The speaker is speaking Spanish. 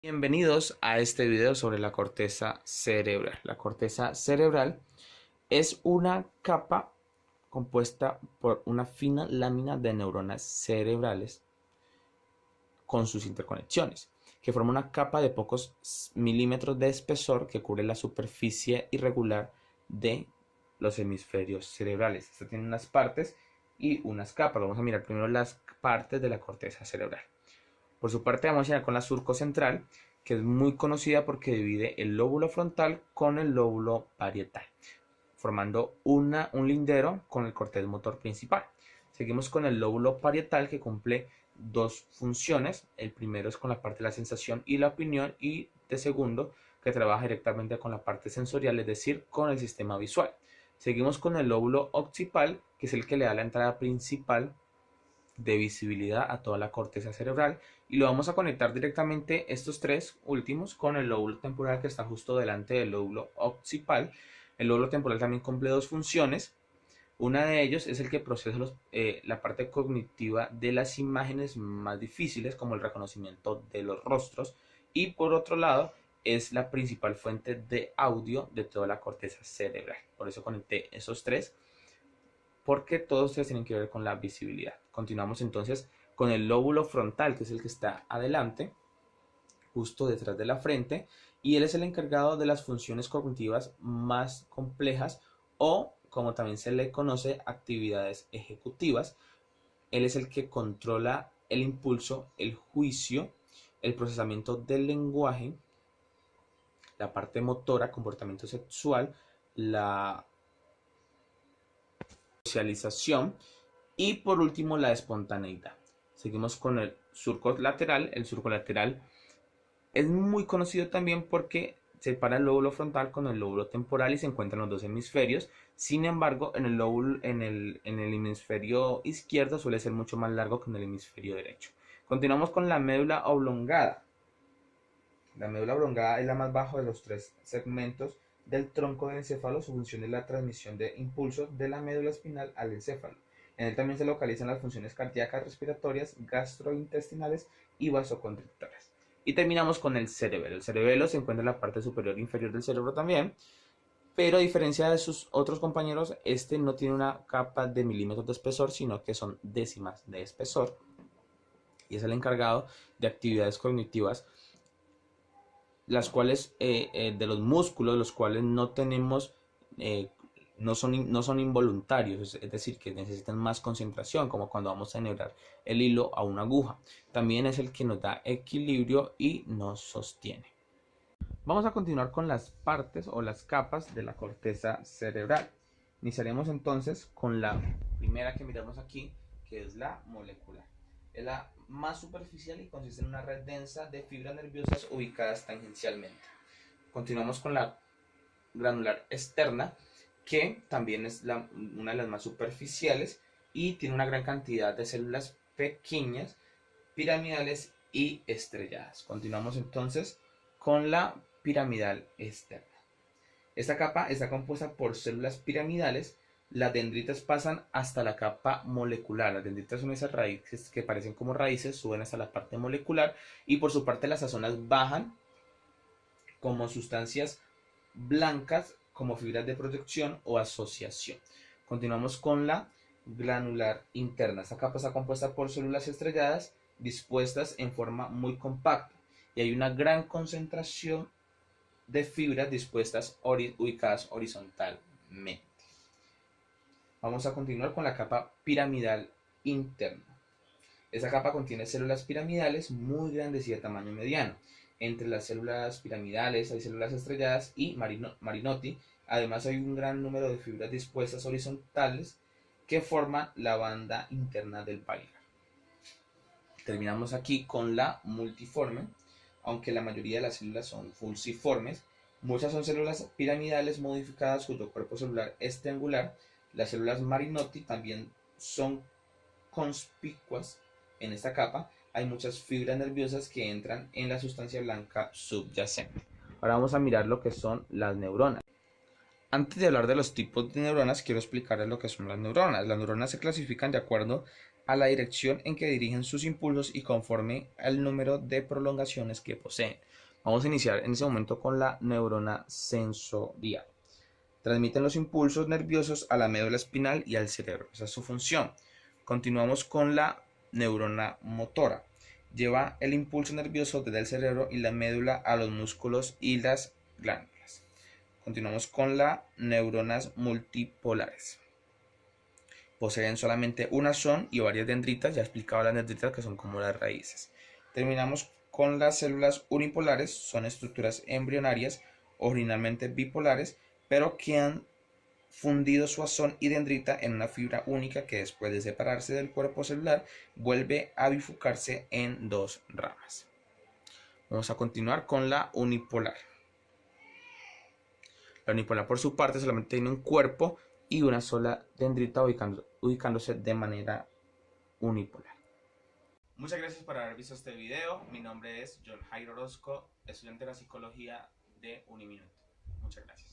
Bienvenidos a este video sobre la corteza cerebral. La corteza cerebral es una capa compuesta por una fina lámina de neuronas cerebrales con sus interconexiones, que forma una capa de pocos milímetros de espesor que cubre la superficie irregular de los hemisferios cerebrales. Esto tiene unas partes y unas capas. Vamos a mirar primero las partes de la corteza cerebral. Por su parte vamos a ir con la surco central, que es muy conocida porque divide el lóbulo frontal con el lóbulo parietal, formando un lindero con el corteza motor principal. Seguimos con el lóbulo parietal, que cumple dos funciones. El primero es con la parte de la sensación y la opinión, y de segundo, que trabaja directamente con la parte sensorial, es decir, con el sistema visual. Seguimos con el lóbulo occipital, que es el que le da la entrada principal de visibilidad a toda la corteza cerebral, y lo vamos a conectar directamente estos tres últimos con el lóbulo temporal, que está justo delante del lóbulo occipital. El lóbulo temporal también cumple dos funciones. Una de ellos es el que procesa la parte cognitiva de las imágenes más difíciles, como el reconocimiento de los rostros, y por otro lado es la principal fuente de audio de toda la corteza cerebral. Por eso conecté esos tres, porque todos ustedes tienen que ver con la visibilidad. Continuamos entonces con el lóbulo frontal, que es el que está adelante, justo detrás de la frente, y él es el encargado de las funciones cognitivas más complejas, o como también se le conoce, actividades ejecutivas. Él es el que controla el impulso, el juicio, el procesamiento del lenguaje, la parte motora, comportamiento sexual, la socialización y por último la espontaneidad. Seguimos con el surco lateral. El surco lateral es muy conocido también porque separa el lóbulo frontal con el lóbulo temporal y se encuentran los dos hemisferios. Sin embargo, en el hemisferio izquierdo suele ser mucho más largo que en el hemisferio derecho. Continuamos con la médula oblongada. La médula oblongada es la más baja de los tres segmentos del tronco del encéfalo. Su función es la transmisión de impulsos de la médula espinal al encéfalo. En él también se localizan las funciones cardíacas, respiratorias, gastrointestinales y vasoconstrictoras. Y terminamos con el cerebelo. El cerebelo se encuentra en la parte superior e inferior del cerebro también, pero a diferencia de sus otros compañeros, este no tiene una capa de milímetros de espesor, sino que son décimas de espesor, y es el encargado de actividades cognitivas, las cuales de los músculos, los cuales no tenemos, no son involuntarios, es decir, que necesitan más concentración, como cuando vamos a enhebrar el hilo a una aguja. También es el que nos da equilibrio y nos sostiene. Vamos a continuar con las partes o las capas de la corteza cerebral. Iniciaremos entonces con la primera que miramos aquí, que es la molecular. Es la más superficial y consiste en una red densa de fibras nerviosas ubicadas tangencialmente. Continuamos con la granular externa, que también es una de las más superficiales y tiene una gran cantidad de células pequeñas, piramidales y estrelladas. Continuamos entonces con la piramidal externa. Esta capa está compuesta por células piramidales. Las dendritas pasan hasta la capa molecular. Las dendritas son esas raíces que parecen como raíces, suben hasta la parte molecular, y por su parte las azonas bajan como sustancias blancas, como fibras de protección o asociación. Continuamos con la granular interna. Esta capa está compuesta por células estrelladas dispuestas en forma muy compacta, y hay una gran concentración de fibras dispuestas ubicadas horizontalmente. Vamos a continuar con la capa piramidal interna. Esta capa contiene células piramidales muy grandes y de tamaño mediano. Entre las células piramidales hay células estrelladas y Marinotti. Además hay un gran número de fibras dispuestas horizontales que forman la banda interna del palilar. Terminamos aquí con la multiforme. Aunque la mayoría de las células son fusiformes, muchas son células piramidales modificadas cuyo cuerpo celular es triangular. Las células Marinotti también son conspicuas en esta capa. Hay muchas fibras nerviosas que entran en la sustancia blanca subyacente. Ahora vamos a mirar lo que son las neuronas. Antes de hablar de los tipos de neuronas, quiero explicarles lo que son las neuronas. Las neuronas se clasifican de acuerdo a la dirección en que dirigen sus impulsos y conforme al número de prolongaciones que poseen. Vamos a iniciar en ese momento con la neurona sensorial. Transmiten los impulsos nerviosos a la médula espinal y al cerebro. Esa es su función. Continuamos con la neurona motora. Lleva el impulso nervioso desde el cerebro y la médula a los músculos y las glándulas. Continuamos con las neuronas multipolares. Poseen solamente una axón y varias dendritas. Ya he explicado las dendritas, que son como las raíces. Terminamos con las células unipolares. Son estructuras embrionarias, originalmente bipolares, pero que han fundido su axón y dendrita en una fibra única que, después de separarse del cuerpo celular, vuelve a bifurcarse en dos ramas. Vamos a continuar con la unipolar. La unipolar, por su parte, solamente tiene un cuerpo y una sola dendrita, ubicándose de manera unipolar. Muchas gracias por haber visto este video. Mi nombre es John Jairo Orozco, estudiante de la psicología de Uniminuto. Muchas gracias.